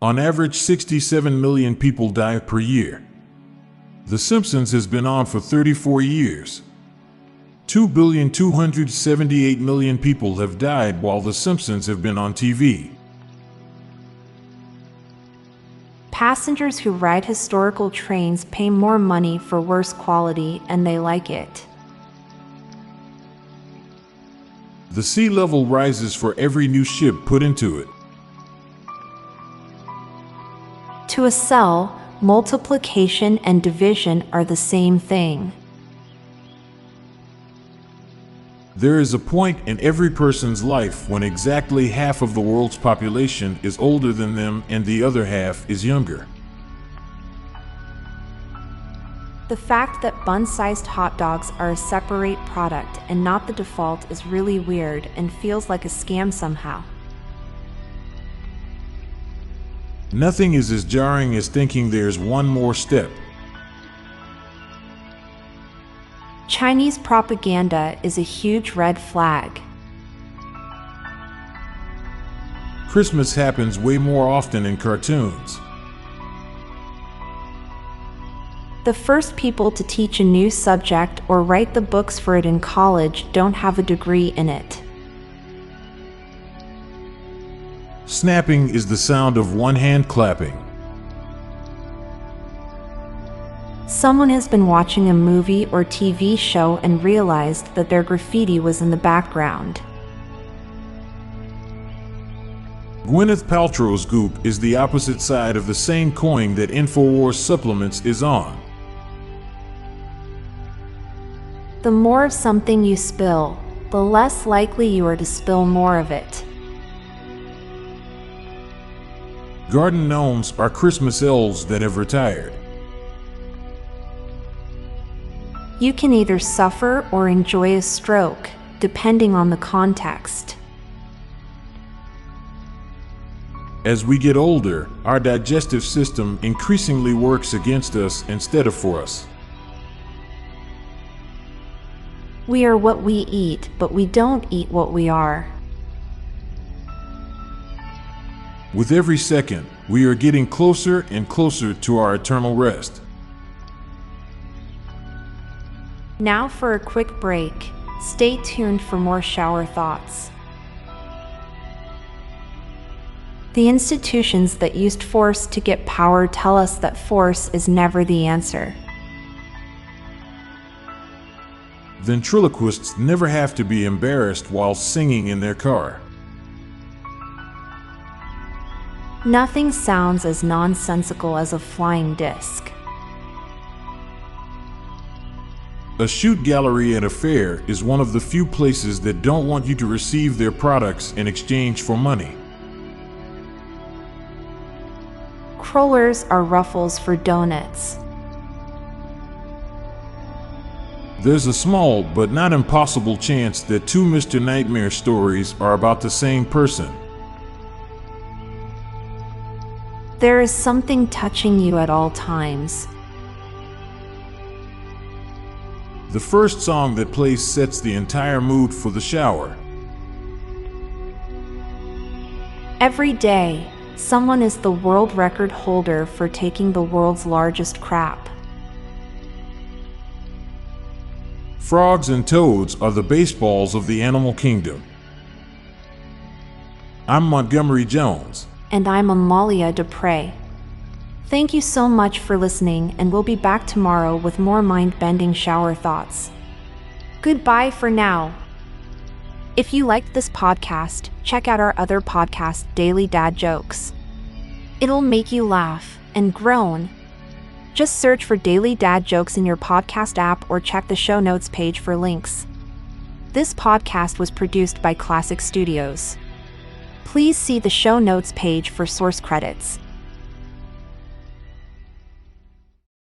On average, 67 million people die per year. The Simpsons has been on for 34 years. 2,278,000,000 people have died while The Simpsons have been on TV. Passengers who ride historical trains pay more money for worse quality, and they like it. The sea level rises for every new ship put into it. To a cell, multiplication and division are the same thing. There is a point in every person's life when exactly half of the world's population is older than them and the other half is younger. The fact that bun-sized hot dogs are a separate product and not the default is really weird and feels like a scam somehow. Nothing is as jarring as thinking there's one more step. Chinese propaganda is a huge red flag. Christmas happens way more often in cartoons. The first people to teach a new subject or write the books for it in college don't have a degree in it. Snapping is the sound of one hand clapping. Someone has been watching a movie or TV show and realized that their graffiti was in the background. Gwyneth Paltrow's goop is the opposite side of the same coin that InfoWars Supplements is on. The more of something you spill, the less likely you are to spill more of it. Garden gnomes are Christmas elves that have retired. You can either suffer or enjoy a stroke, depending on the context. As we get older, our digestive system increasingly works against us instead of for us. We are what we eat, but we don't eat what we are. With every second, we are getting closer and closer to our eternal rest. Now for a quick break. Stay tuned for more shower thoughts. The institutions that used force to get power tell us that force is never the answer. Ventriloquists never have to be embarrassed while singing in their car. Nothing sounds as nonsensical as a flying disc. A shoot gallery at a fair is one of the few places that don't want you to receive their products in exchange for money. Crullers are ruffles for donuts. There's a small but not impossible chance that two Mr. Nightmare stories are about the same person. There is something touching you at all times. The first song that plays sets the entire mood for the shower. Every day, someone is the world record holder for taking the world's largest crap. Frogs and toads are the baseballs of the animal kingdom. I'm Montgomery Jones. And I'm Amalia Dupre. Thank you so much for listening, and we'll be back tomorrow with more mind-bending shower thoughts. Goodbye for now. If you liked this podcast, check out our other podcast, Daily Dad Jokes. It'll make you laugh and groan. Just search for Daily Dad Jokes in your podcast app or check the show notes page for links. This podcast was produced by Klassic Studios. Please see the show notes page for source credits.